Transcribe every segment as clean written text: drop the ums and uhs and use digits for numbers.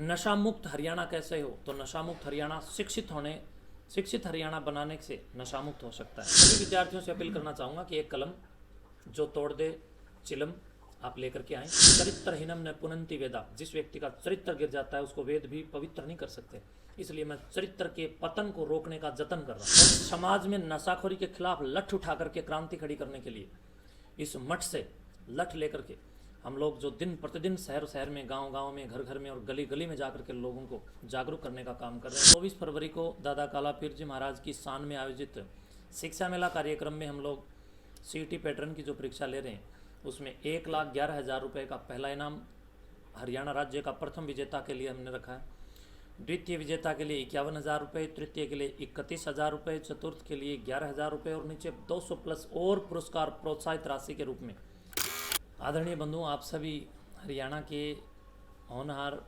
नशा मुक्त हरियाणा कैसे हो? तो नशा मुक्त हरियाणा शिक्षित हरियाणा बनाने से नशा मुक्त हो सकता है। सभी विद्यार्थियों से अपील करना चाहूँगा कि एक कलम जो तोड़ दे चिलम आप लेकर के आए। चरित्रहीनम न पुनंति वेदा, जिस व्यक्ति का चरित्र गिर जाता है उसको वेद भी पवित्र नहीं कर सकते। इसलिए मैं चरित्र के पतन को रोकने का जतन कर रहा हूँ। समाज में नशाखोरी के खिलाफ लठ उठा करके क्रांति खड़ी करने के लिए इस मठ से लठ लेकर के हम लोग जो दिन प्रतिदिन शहर शहर में, गांव गांव में, घर घर में और गली गली में जाकर के लोगों को जागरूक करने का काम कर रहे हैं। 24 फरवरी को दादा कालापीर जी महाराज की शान में आयोजित शिक्षा मेला कार्यक्रम में हम लोग सीईटी पैटर्न की जो परीक्षा ले रहे हैं उसमें 1,11,000 रुपये का पहला इनाम हरियाणा राज्य का प्रथम विजेता के लिए हमने रखा है। द्वितीय विजेता के लिए 51,000 रुपये, तृतीय के लिए 31,000 रुपये, चतुर्थ के लिए 11,000 रुपये और नीचे 200 प्लस और पुरस्कार प्रोत्साहित राशि के रूप में। आदरणीय बंधुओं, आप सभी हरियाणा के होनहार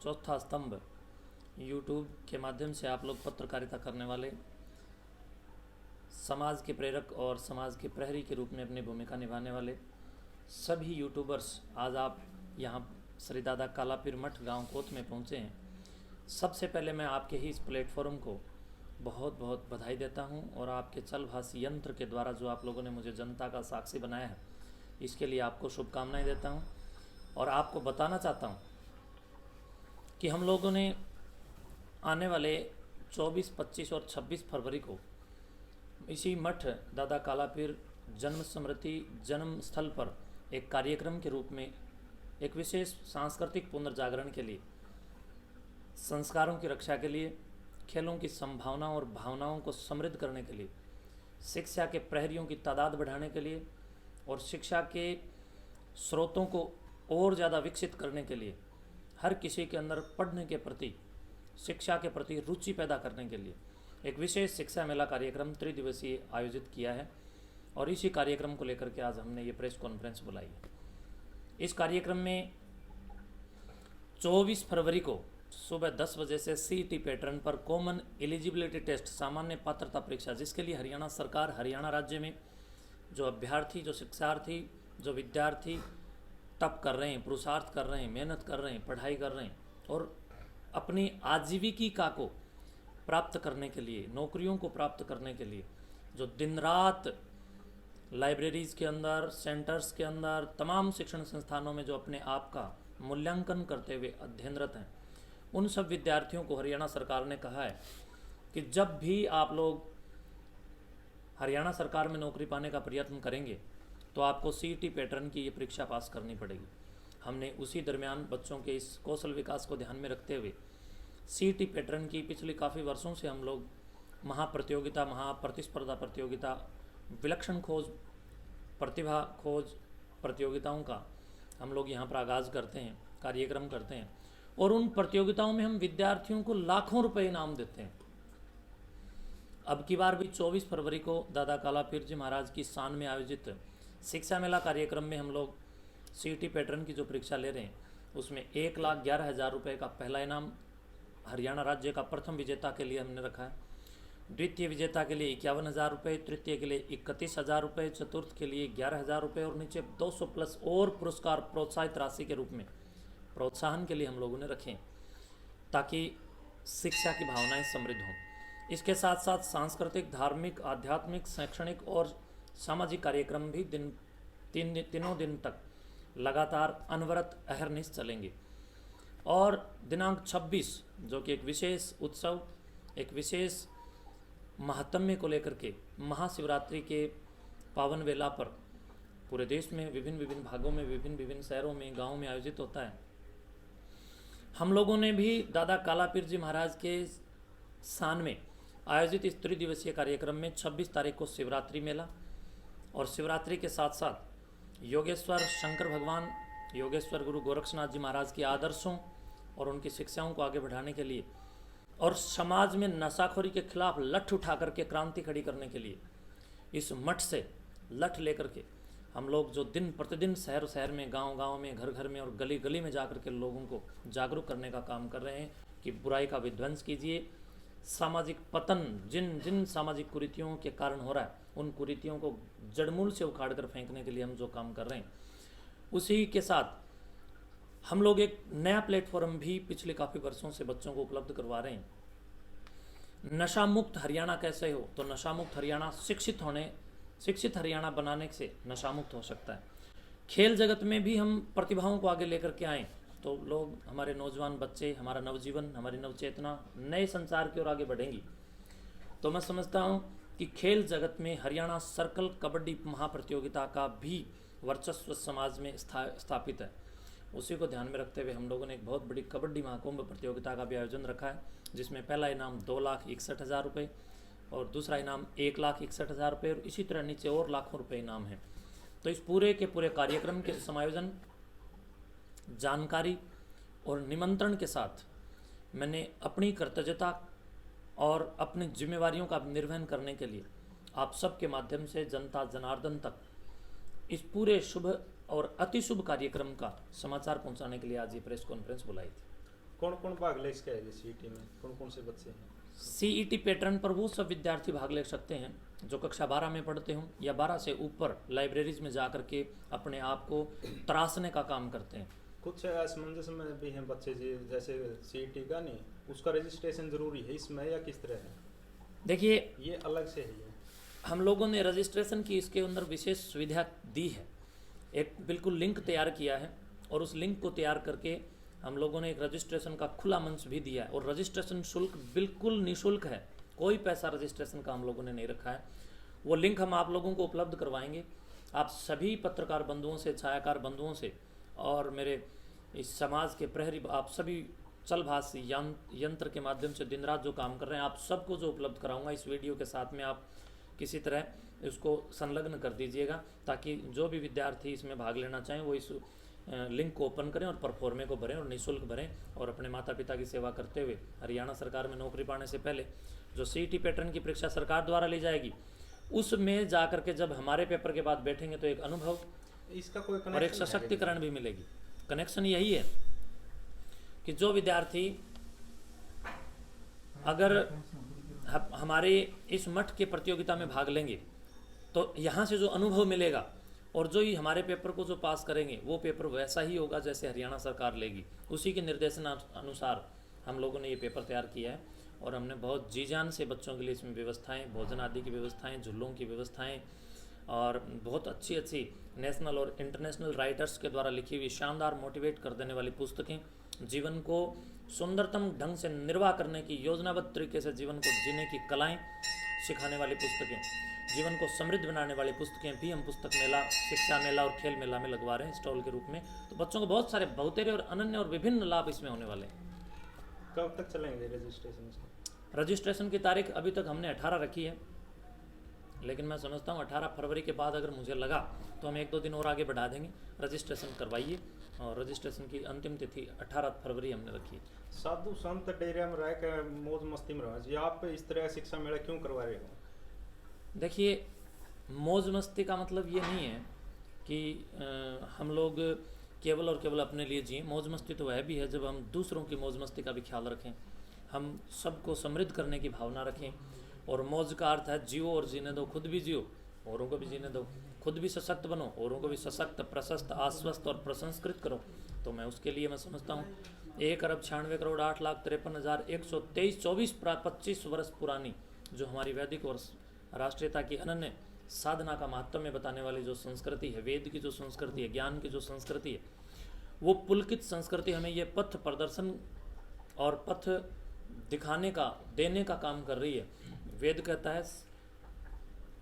चौथा स्तंभ यूट्यूब के माध्यम से आप लोग पत्रकारिता करने वाले, समाज के प्रेरक और समाज के प्रहरी के रूप में अपनी भूमिका निभाने वाले सभी यूट्यूबर्स आज आप यहाँ श्री दादा कालापीर मठ गांव कोत में पहुँचे हैं। सबसे पहले मैं आपके ही इस प्लेटफॉर्म को बहुत बहुत बधाई देता हूँ और आपके चलभाषी यंत्र के द्वारा जो आप लोगों ने मुझे जनता का साक्षी बनाया है इसके लिए आपको शुभकामनाएं देता हूं। और आपको बताना चाहता हूं कि हम लोगों ने आने वाले 24, 25 और 26 फरवरी को इसी मठ दादा कालापीर जन्म स्मृति जन्म स्थल पर एक कार्यक्रम के रूप में एक विशेष सांस्कृतिक पुनर्जागरण के लिए, संस्कारों की रक्षा के लिए, खेलों की संभावनाओं और भावनाओं को समृद्ध करने के लिए, शिक्षा के प्रहरियों की तादाद बढ़ाने के लिए और शिक्षा के स्रोतों को और ज़्यादा विकसित करने के लिए, हर किसी के अंदर पढ़ने के प्रति, शिक्षा के प्रति रुचि पैदा करने के लिए एक विशेष शिक्षा मेला कार्यक्रम त्रिदिवसीय आयोजित किया है। और इसी कार्यक्रम को लेकर के आज हमने ये प्रेस कॉन्फ्रेंस बुलाई है। इस कार्यक्रम में 24 फरवरी को सुबह 10 बजे से सीईटी पैटर्न पर कॉमन एलिजिबिलिटी टेस्ट, सामान्य पात्रता परीक्षा, जिसके लिए हरियाणा सरकार, हरियाणा राज्य में जो अभ्यर्थी, जो शिक्षार्थी, जो विद्यार्थी तप कर रहे हैं, पुरुषार्थ कर रहे हैं, मेहनत कर रहे हैं, पढ़ाई कर रहे हैं और अपनी आजीविका को प्राप्त करने के लिए, नौकरियों को प्राप्त करने के लिए जो दिन रात लाइब्रेरीज़ के अंदर, सेंटर्स के अंदर, तमाम शिक्षण संस्थानों में जो अपने आप का मूल्यांकन करते हुए अध्ययनरत हैं, उन सब विद्यार्थियों को हरियाणा सरकार ने कहा है कि जब भी आप लोग हरियाणा सरकार में नौकरी पाने का प्रयत्न करेंगे तो आपको सीईटी पैटर्न की ये परीक्षा पास करनी पड़ेगी। हमने उसी दरमियान बच्चों के इस कौशल विकास को ध्यान में रखते हुए सीईटी पैटर्न की पिछले काफ़ी वर्षों से हम लोग महाप्रतियोगिता, महाप्रतिस्पर्धा प्रतियोगिता, विलक्षण खोज, प्रतिभा खोज प्रतियोगिताओं का हम लोग यहाँ पर आगाज़ करते हैं, कार्यक्रम करते हैं और उन प्रतियोगिताओं में हम विद्यार्थियों को लाखों रुपए इनाम देते हैं। अब की बार भी 24 फरवरी को दादा कालापीर जी महाराज की शान में आयोजित शिक्षा मेला कार्यक्रम में हम लोग सीईटी पैटर्न की जो परीक्षा ले रहे हैं उसमें 1,11,000 रुपये का पहला इनाम हरियाणा राज्य का प्रथम विजेता के लिए हमने रखा है। द्वितीय विजेता के लिए 51,000 रुपये, तृतीय के लिए 31,000 रुपये, चतुर्थ के लिए 11,000 रुपये और नीचे 200 प्लस और पुरस्कार प्रोत्साहित राशि के रूप में प्रोत्साहन के लिए हम लोगों ने रखे ताकि शिक्षा की भावनाएं समृद्ध हों। इसके साथ साथ सांस्कृतिक, धार्मिक, आध्यात्मिक, शैक्षणिक और सामाजिक कार्यक्रम भी तीनों दिन तक लगातार अनवरत अहरनिश चलेंगे। और दिनांक 26 जो कि एक विशेष उत्सव, एक विशेष महात्म्य को लेकर के महाशिवरात्रि के पावन वेला पर पूरे देश में विभिन्न भागों में, विभिन्न शहरों में, गाँव में आयोजित होता है। हम लोगों ने भी दादा कालापीर जी महाराज के शान में आयोजित इस त्रिदिवसीय कार्यक्रम में 26 तारीख को शिवरात्रि मेला और शिवरात्रि के साथ साथ योगेश्वर शंकर भगवान, योगेश्वर गुरु गोरक्षनाथ जी महाराज के आदर्शों और उनकी शिक्षाओं को आगे बढ़ाने के लिए और समाज में नशाखोरी के खिलाफ लठ उठा करके क्रांति खड़ी करने के लिए इस मठ से लठ लेकर के हम लोग जो दिन प्रतिदिन शहर शहर में, गांव गांव में, घर घर में और गली गली में जाकर के लोगों को जागरूक करने का काम कर रहे हैं कि बुराई का विध्वंस कीजिए। सामाजिक पतन जिन सामाजिक कुरीतियों के कारण हो रहा है उन कुरीतियों को जड़मूल से उखाड़ कर फेंकने के लिए हम जो काम कर रहे हैं, उसी के साथ हम लोग एक नया प्लेटफॉर्म भी पिछले काफ़ी वर्षों से बच्चों को उपलब्ध करवा रहे हैं। नशा मुक्त हरियाणा कैसे हो, तो नशा मुक्त हरियाणा शिक्षित हरियाणा बनाने से नशा मुक्त हो सकता है। खेल जगत में भी हम प्रतिभाओं को आगे लेकर के आएँ तो लोग, हमारे नौजवान बच्चे, हमारा नवजीवन, हमारी नवचेतना नए संसार की ओर आगे बढ़ेंगी। तो मैं समझता हूँ कि खेल जगत में हरियाणा सर्कल कबड्डी महाप्रतियोगिता का भी वर्चस्व समाज में स्थापित है। उसी को ध्यान में रखते हुए हम लोगों ने एक बहुत बड़ी कबड्डी महाकुंभ प्रतियोगिता का भी आयोजन रखा है, जिसमें पहला इनाम 2,61,000 रुपये और दूसरा इनाम 1,61,000 रुपये और इसी तरह नीचे और लाखों रुपये इनाम है। तो इस पूरे के पूरे कार्यक्रम के समायोजन, जानकारी और निमंत्रण के साथ मैंने अपनी कर्तव्यता और अपनी जिम्मेवारियों का निर्वहन करने के लिए आप सबके माध्यम से जनता जनार्दन तक इस पूरे शुभ और अति शुभ कार्यक्रम का समाचार पहुंचाने के लिए आज ये प्रेस कॉन्फ्रेंस बुलाई थी। कौन कौन भाग ले इसके सीईटी में, कौन कौन से बच्चे हैं? सीईटी पैटर्न पर वो सब विद्यार्थी भाग ले सकते हैं जो कक्षा 12 में पढ़ते हों या 12 से ऊपर लाइब्रेरीज में जा करके अपने आप को तराशने का काम करते हैं। कुछ असमंजस में भी हैं बच्चे जी, जैसे सीईटी का नहीं, उसका रजिस्ट्रेशन जरूरी है इसमें या किस तरह है? देखिए, ये अलग से है। हम लोगों ने रजिस्ट्रेशन की इसके अंदर विशेष सुविधा दी है। एक बिल्कुल लिंक तैयार किया है और उस लिंक को तैयार करके हम लोगों ने एक रजिस्ट्रेशन का खुला मंच भी दिया है और रजिस्ट्रेशन शुल्क बिल्कुल निःशुल्क है, कोई पैसा रजिस्ट्रेशन का हम लोगों ने नहीं रखा है। वो लिंक हम आप लोगों को उपलब्ध करवाएंगे। आप सभी पत्रकार बंधुओं से, छायाकार बंधुओं से और मेरे इस समाज के प्रहरी, आप सभी चलभाष यंत्र के माध्यम से दिन रात जो काम कर रहे हैं, आप सबको जो उपलब्ध कराऊंगा इस वीडियो के साथ में, आप किसी तरह इसको संलग्न कर दीजिएगा ताकि जो भी विद्यार्थी इसमें भाग लेना चाहें वो इस लिंक को ओपन करें और परफॉर्मे को भरें और निःशुल्क भरें और अपने माता पिता की सेवा करते हुए हरियाणा सरकार में नौकरी पाने से पहले जो सीईटी पैटर्न की परीक्षा सरकार द्वारा ली जाएगी उसमें जा करके जब हमारे पेपर के बाद बैठेंगे तो एक अनुभव, इसका कोई और एक सशक्तिकरण भी मिलेगी। कनेक्शन यही है कि जो विद्यार्थी अगर हमारे इस मठ के प्रतियोगिता में भाग लेंगे तो यहाँ से जो अनुभव मिलेगा और जो ही हमारे पेपर को जो पास करेंगे वो पेपर वैसा ही होगा जैसे हरियाणा सरकार लेगी। उसी के निर्देशन अनुसार हम लोगों ने ये पेपर तैयार किया है और हमने बहुत जी जान से बच्चों के लिए इसमें व्यवस्थाएं, भोजन आदि की व्यवस्थाएं, झूलों की व्यवस्थाएं और बहुत अच्छी अच्छी नेशनल और इंटरनेशनल राइटर्स के द्वारा लिखी हुई शानदार मोटिवेट कर देने वाली पुस्तकें, जीवन को सुंदरतम ढंग से निर्वाह करने की योजनाबद्ध तरीके से जीवन को जीने की कलाएं सिखाने वाली पुस्तकें, जीवन को समृद्ध बनाने वाली पुस्तकें भी हम पुस्तक मेला, शिक्षा मेला और खेल मेला में लगवा रहे हैं स्टॉल के रूप में। तो बच्चों को बहुत सारे बहुतेरे और अनन्य और विभिन्न लाभ इसमें होने वाले हैं। कब तक चलेंगे रजिस्ट्रेशन? रजिस्ट्रेशन की तारीख अभी तक हमने 18 रखी है, लेकिन मैं समझता हूँ 18 फरवरी के बाद अगर मुझे लगा तो हम 1-2 दिन और आगे बढ़ा देंगे। रजिस्ट्रेशन करवाइए और रजिस्ट्रेशन की अंतिम तिथि 18 फरवरी हमने रखी है। साधु संत डेरे में रह कर मौज मस्ती में रहो जी, आप इस तरह शिक्षा मेला क्यों करवा रहे हो? देखिए, मौज मस्ती का मतलब ये नहीं है कि हम लोग केवल और केवल अपने लिए जिए। मौज मस्ती तो वह भी है जब हम दूसरों की मौज मस्ती का भी ख्याल रखें, हम सबको समृद्ध करने की भावना रखें। और मौज का अर्थ है जियो और जीने दो, खुद भी जियो औरों को भी जीने दो, खुद भी सशक्त बनो, औरों को भी सशक्त, प्रशस्त, आश्वस्त और प्रसंस्कृत करो। तो मैं उसके लिए मैं समझता हूँ 1,96,08,53,123 24-25 वर्ष पुरानी जो हमारी वैदिक और राष्ट्रीयता की अनन्य साधना का महत्व में बताने वाली जो संस्कृति है, वेद की जो संस्कृति है, ज्ञान की जो संस्कृति है, वो पुलकित संस्कृति हमें ये पथ प्रदर्शन और पथ दिखाने का, देने का काम कर रही है। वेद कहता है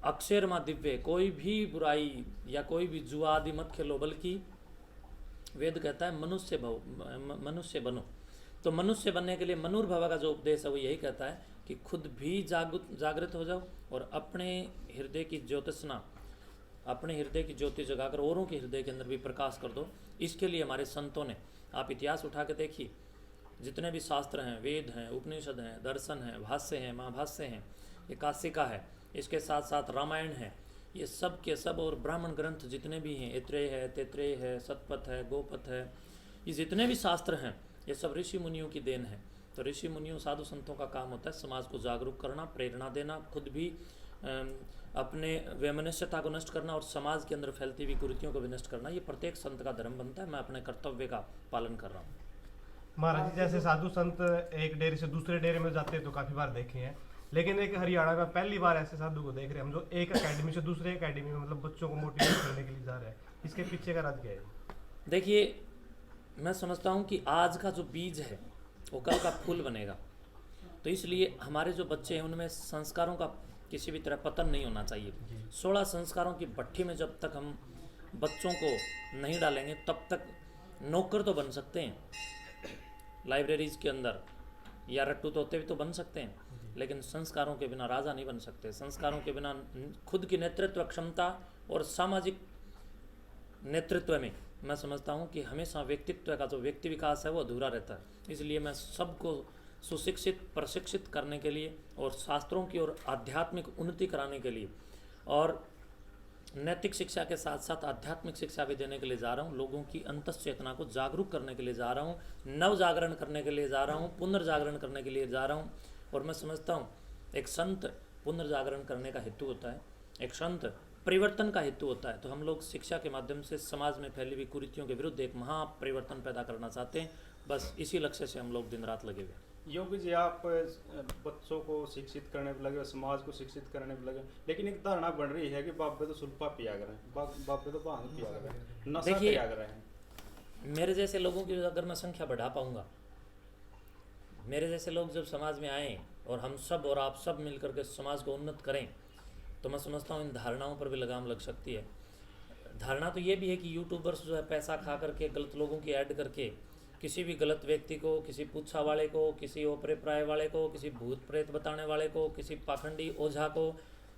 अक्षर मा दिव्य, कोई भी बुराई या कोई भी जुआ आदि मत खेलो, बल्कि वेद कहता है मनुष्य बनो। तो मनुष्य बनने के लिए मनुर्भव का जो उपदेश है वो यही कहता है कि खुद भी जागृत हो जाओ और अपने हृदय की ज्योतिषना, अपने हृदय की ज्योति जगाकर औरों के हृदय के अंदर भी प्रकाश कर दो। इसके लिए हमारे संतों ने, आप इतिहास उठा के देखिए, जितने भी शास्त्र हैं, वेद हैं, उपनिषद हैं, दर्शन हैं, भाष्य हैं, महाभाष्य हैं, एकासिका है, इसके साथ साथ रामायण है, ये सब के सब और ब्राह्मण ग्रंथ जितने भी हैं, ऐत्रेय है, तैत्रेय है, सतपथ है, गोपथ है, ये जितने भी शास्त्र हैं ये सब ऋषि मुनियों की देन है। तो ऋषि मुनियों, साधु संतों का काम होता है समाज को जागरूक करना, प्रेरणा देना, खुद भी अपने वैमनस्यता को नष्ट करना और समाज के अंदर फैलती हुई कुरीतियों को भी नष्ट करना, ये प्रत्येक संत का धर्म बनता है। मैं अपने कर्तव्य का पालन कर रहा हूँ। महाराज जी, जैसे साधु संत एक डेरे से दूसरे डेरे में जाते हैं तो काफ़ी बार देखे हैं, लेकिन एक हरियाणा में पहली बार ऐसे साधु को देख रहे हैं हम जो एक एकेडमी से दूसरे एकेडमी में मतलब बच्चों को मोटिवेट करने के लिए जा रहे हैं। इसके पीछे का राज क्या है? देखिए, मैं समझता हूँ कि आज का जो बीज है वो कल का फूल बनेगा। तो इसलिए हमारे जो बच्चे हैं उनमें संस्कारों का किसी भी तरह पतन नहीं होना चाहिए। 16 संस्कारों की भट्ठी में जब तक हम बच्चों को नहीं डालेंगे तब तक नौकर तो बन सकते हैं लाइब्रेरीज के अंदर, या रट्टू तोते भी तो बन सकते हैं, लेकिन संस्कारों के बिना राजा नहीं बन सकते। संस्कारों के बिना खुद की नेतृत्व क्षमता और सामाजिक नेतृत्व में मैं समझता हूँ कि हमेशा व्यक्तित्व का जो व्यक्ति विकास है वो अधूरा रहता है। इसलिए मैं सबको सुशिक्षित प्रशिक्षित करने के लिए और शास्त्रों की ओर आध्यात्मिक उन्नति कराने के लिए और नैतिक शिक्षा के साथ साथ आध्यात्मिक शिक्षा भी देने के लिए जा रहा हूँ। लोगों की अंतःचेतना को जागरूक करने के लिए जा रहा हूँ, नव जागरण करने के लिए जा रहा हूँ, पुनर्जागरण करने के लिए जा रहा हूँ। और मैं समझता हूँ एक संत पुनर्जागरण करने का हेतु होता है, एक संत परिवर्तन का हेतु होता है। तो हम लोग शिक्षा के माध्यम से समाज में फैली हुई कुरीतियों के विरुद्ध एक महापरिवर्तन पैदा करना चाहते हैं। बस इसी लक्ष्य से हम लोग दिन रात लगे हुए। योगी जी, आप बच्चों को शिक्षित करने पर लगे, समाज को शिक्षित करने पर लगे, लेकिन एक धारणा बन रही है कि बाबे तो सुल्फा पिया करें, बाबे तो भांग पिया करें, नशा पिया करें। मेरे जैसे लोगों की अगर मैं संख्या बढ़ा पाऊंगा, मेरे जैसे लोग जब समाज में आएँ और हम सब और आप सब मिलकर के समाज को उन्नत करें, तो मैं समझता हूँ इन धारणाओं पर भी लगाम लग सकती है। धारणा तो ये भी है कि यूट्यूबर्स जो है पैसा खा करके गलत लोगों की ऐड करके किसी भी गलत व्यक्ति को, किसी पूछा वाले को, किसी ओपरे प्राय वाले को, किसी भूत प्रेत बताने वाले को, किसी पाखंडी ओझा को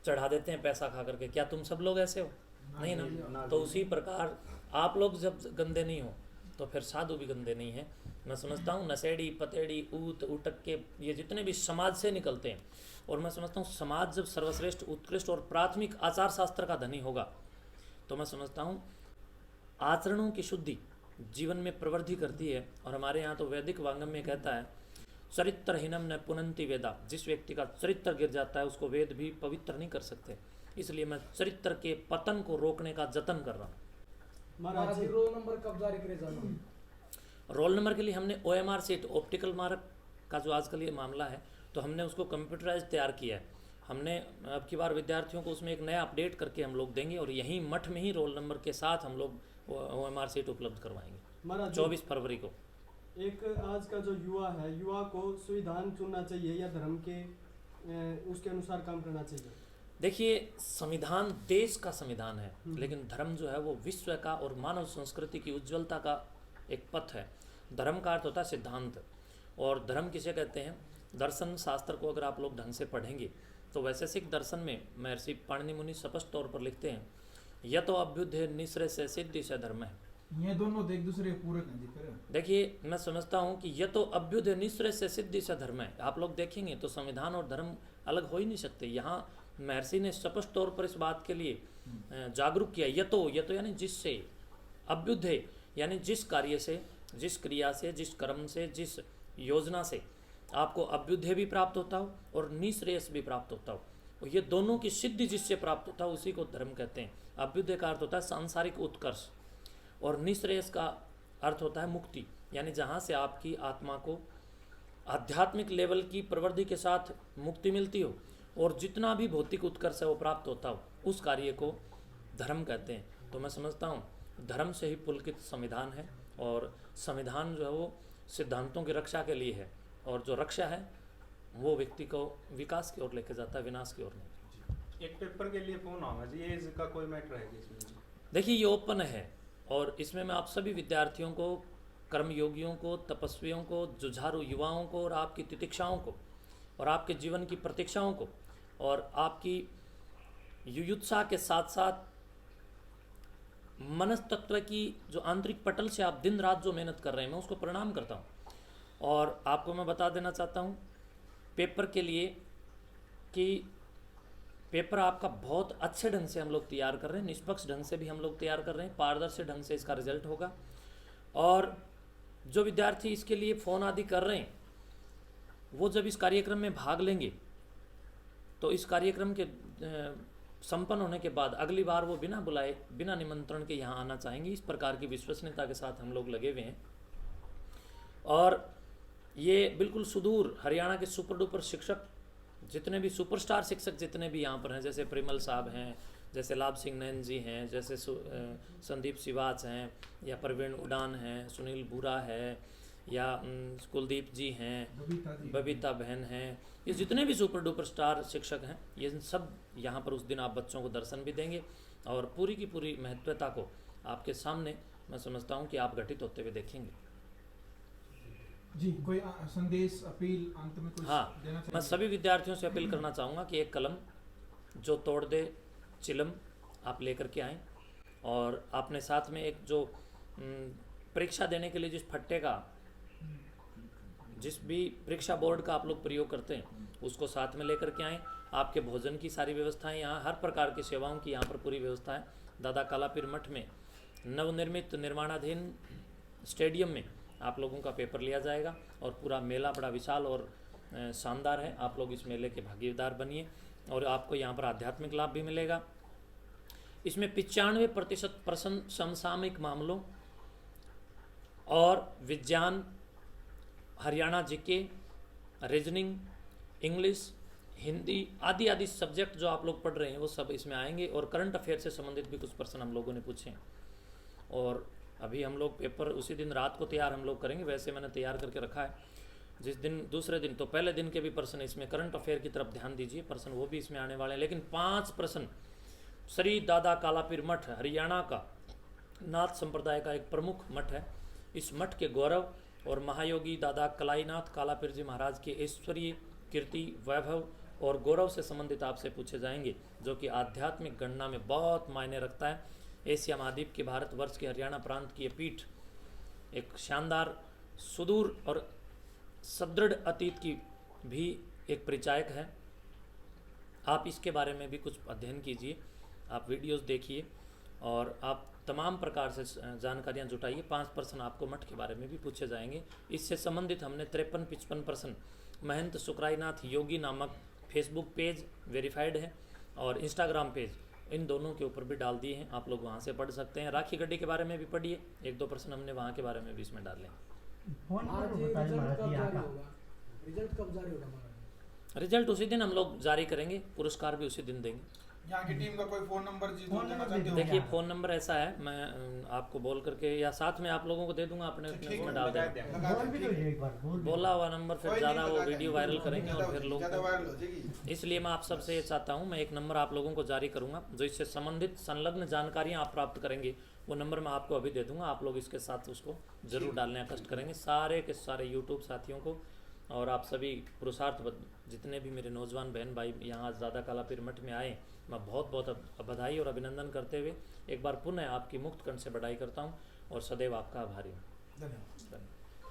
चढ़ा देते हैं पैसा खा करके। क्या तुम सब लोग ऐसे हो? नहीं ना। तो उसी प्रकार आप लोग जब गंदे नहीं हो तो फिर साधु भी गंदे नहीं हैं। मैं समझता हूँ नशेड़ी, पतेड़ी, ऊत, उटक के ये जितने भी समाज से निकलते हैं, और मैं समझता हूँ समाज जब सर्वश्रेष्ठ, उत्कृष्ट और प्राथमिक आचार शास्त्र का धनी होगा तो मैं समझता हूँ आचरणों की शुद्धि जीवन में प्रवृद्धि करती है। और हमारे यहाँ तो वैदिक वांगम में कहता है चरित्रहीनम न पुनंति वेदा। जिस व्यक्ति का चरित्र गिर जाता है उसको वेद भी पवित्र नहीं कर सकते। इसलिए मैं चरित्र के पतन को रोकने का जतन कर रहा हूँ। महाराज जी, रोल नंबर कब जारी करे जाना? रोल नंबर के लिए हमने OMR सीट, ऑप्टिकल मार्क का जो आजकल ये मामला है, तो हमने उसको कंप्यूटराइज तैयार किया है। हमने अब की बार विद्यार्थियों को उसमें एक नया अपडेट करके हम लोग देंगे और यहीं मठ में ही रोल नंबर के साथ हम लोग OMR सीट उपलब्ध करवाएंगे 24 फरवरी को। एक आज का जो युवा है, युवा को संविधान चुनना चाहिए या धर्म के उसके अनुसार काम करना चाहिए? देखिए, संविधान देश का संविधान है, लेकिन धर्म जो है वो विश्व का और मानव संस्कृति की उज्ज्वलता का एक पथ है। धर्म का अर्थ होता है सिद्धांत, और धर्म किसे कहते हैं? दर्शन शास्त्र को अगर आप लोग ढंग से पढ़ेंगे तो वैशेषिक दर्शन में महर्षि पाणिनि मुनि स्पष्ट तौर पर लिखते हैं यह तो अभ्युदय निश्रय से सिद्धि से धर्म है। ये दोनों एक दूसरे के पूरक हैं जी। फिर देखिए, मैं समझता हूँ कि यह तो अभ्युदय निश्रय से सिद्धि से धर्म है। आप लोग देखेंगे तो संविधान और धर्म अलग हो ही नहीं सकते। यहाँ महर्षि ने स्पष्ट तौर पर इस बात के लिए जागरूक किया। यह तो यानी जिससे, अभ्युदय यानी जिस कार्य से, जिस क्रिया से, जिस कर्म से, जिस योजना से आपको अभ्युदय भी प्राप्त होता हो और निश्रेयस भी प्राप्त होता हो, और ये दोनों की सिद्धि जिससे प्राप्त होता है उसी को धर्म कहते हैं। अभ्युदय का अर्थ होता है सांसारिक उत्कर्ष और निश्रेयस का अर्थ होता है मुक्ति, यानी जहाँ से आपकी आत्मा को आध्यात्मिक लेवल की प्रवृत्ति के साथ मुक्ति मिलती हो और जितना भी भौतिक उत्कर्ष है वो प्राप्त होता हो, उस कार्य को धर्म कहते हैं। तो मैं समझता हूँ धर्म से ही पुलकित संविधान है, और संविधान जो है वो सिद्धांतों की रक्षा के लिए है, और जो रक्षा है वो व्यक्ति को विकास की ओर लेके जाता है, विनाश की ओर नहीं। एक पेपर के लिए फोन आना जी, एज का कोई मैटर है इसमें? देखिए, ये ओपन है और इसमें मैं आप सभी विद्यार्थियों को, कर्मयोगियों को, तपस्वियों को, जुझारू युवाओं को और आपकी तितिक्षाओं को और आपके जीवन की प्रतीक्षाओं को और आपकी युयुत्सा के साथ साथ मनस्तत्व की जो आंतरिक पटल से आप दिन रात जो मेहनत कर रहे हैं, मैं उसको प्रणाम करता हूँ। और आपको मैं बता देना चाहता हूँ पेपर के लिए कि पेपर आपका बहुत अच्छे ढंग से हम लोग तैयार कर रहे हैं, निष्पक्ष ढंग से भी हम लोग तैयार कर रहे हैं, पारदर्शी ढंग से इसका रिजल्ट होगा। और जो विद्यार्थी इसके लिए फ़ोन आदि कर रहे हैं वो जब इस कार्यक्रम में भाग लेंगे तो इस कार्यक्रम के संपन्न होने के बाद अगली बार वो बिना बुलाए, बिना निमंत्रण के यहाँ आना चाहेंगे। इस प्रकार की विश्वसनीयता के साथ हम लोग लगे हुए हैं। और ये बिल्कुल सुदूर हरियाणा के सुपर डुपर शिक्षक, जितने भी सुपरस्टार शिक्षक जितने भी यहाँ पर हैं, जैसे परिमल साहब हैं, जैसे लाभ सिंह नैन जी हैं, जैसे संदीप सिवाच हैं, या प्रवीण उड़ान हैं, सुनील बुरा है, या कुलदीप जी हैं, बबीता बहन हैं, ये जितने भी सुपर डुपर स्टार शिक्षक हैं, ये सब यहाँ पर उस दिन आप बच्चों को दर्शन भी देंगे और पूरी की पूरी महत्वता को आपके सामने मैं समझता हूँ कि आप घटित होते हुए देखेंगे। जी, कोई संदेश, अपील अंत में कुछ हाँ, देना मैं चाहिए? सभी विद्यार्थियों से अपील करना चाहूँगा कि एक कलम जो तोड़ दे चिलम आप लेकर के आएँ, और आपने साथ में एक जो परीक्षा देने के लिए जिस फट्टे का, जिस भी परीक्षा बोर्ड का आप लोग प्रयोग करते हैं उसको साथ में लेकर के आएँ। आपके भोजन की सारी व्यवस्थाएं, यहाँ हर प्रकार की सेवाओं की यहाँ पर पूरी व्यवस्था है। दादा कालापीर मठ में नवनिर्मित निर्माणाधीन स्टेडियम में आप लोगों का पेपर लिया जाएगा, और पूरा मेला बड़ा विशाल और शानदार है। आप लोग इस मेले के भागीदार बनिए और आपको यहाँ पर आध्यात्मिक लाभ भी मिलेगा। इसमें 95% समसामयिक मामलों और विज्ञान, Haryana GK, reasoning, English, Hindi आदि आदि सब्जेक्ट जो आप लोग पढ़ रहे हैं वो सब इसमें आएंगे। और करंट अफेयर से संबंधित भी कुछ प्रश्न हम लोगों ने पूछे हैं, और अभी हम लोग पेपर उसी दिन रात को तैयार हम लोग करेंगे। वैसे मैंने तैयार करके रखा है, जिस दिन दूसरे दिन तो पहले दिन के भी प्रश्न इसमें करंट अफेयर की तरफ ध्यान दीजिए, प्रश्न वो भी इसमें आने वाले हैं। लेकिन 5 प्रश्न श्री दादा कालापीर मठ हरियाणा का नाथ संप्रदाय का एक प्रमुख मठ है। इस मठ के गौरव और महायोगी दादा कलाईनाथ कालापीर जी महाराज के ऐश्वर्य, कीर्ति, वैभव और गौरव से संबंधित आपसे पूछे जाएंगे, जो कि आध्यात्मिक गणना में बहुत मायने रखता है। एशिया महाद्वीप के भारतवर्ष के हरियाणा प्रांत की ये पीठ एक शानदार, सुदूर और सुदृढ़ अतीत की भी एक परिचायक है। आप इसके बारे में भी कुछ अध्ययन कीजिए, आप वीडियोस देखिए और आप तमाम प्रकार से जानकारियां जुटाइए। 5% आपको मठ के बारे में भी पूछे जाएंगे। इससे संबंधित हमने 53-55% महंत सुकराईनाथ योगी नामक फेसबुक पेज वेरीफाइड है और इंस्टाग्राम पेज, इन दोनों के ऊपर भी डाल दिए हैं। आप लोग वहाँ से पढ़ सकते हैं। राखी गड्डी के बारे में भी पढ़िए, 1-2 प्रश्न हमने वहाँ के बारे में भी इसमें डाले हैं। रिजल्ट कब जारी होगा? रिजल्ट उसी दिन हम लोग जारी करेंगे, पुरस्कार भी उसी दिन देंगे। यहाँ की टीम का कोई फोन नंबर जी देना चाहते हो? देखिए फ़ोन नंबर ऐसा है, मैं आपको बोल करके या साथ में आप लोगों को दे दूंगा, अपने उसमें डाल देंगे। बोला हुआ नंबर फिर ज़्यादा वो वीडियो वायरल करेंगे और फिर लोग, इसलिए मैं आप सबसे ये चाहता हूँ, मैं एक नंबर आप लोगों को जारी करूँगा जो इससे संबंधित संलग्न जानकारियाँ आप प्राप्त करेंगे। वो नंबर मैं आपको अभी दे दूँगा, आप लोग इसके साथ उसको ज़रूर डालने का कष्ट करेंगे, सारे के सारे यूट्यूब साथियों को। और आप सभी पुरुषार्थ जितने भी मेरे नौजवान बहन भाई यहाँ आज दादा कालापीर मठ में आए, मैं बहुत बहुत बधाई और अभिनंदन करते हुए एक बार पुनः आपकी मुक्त कंठ से बधाई करता हूँ और सदैव आपका आभारी हूँ। धन्यवाद।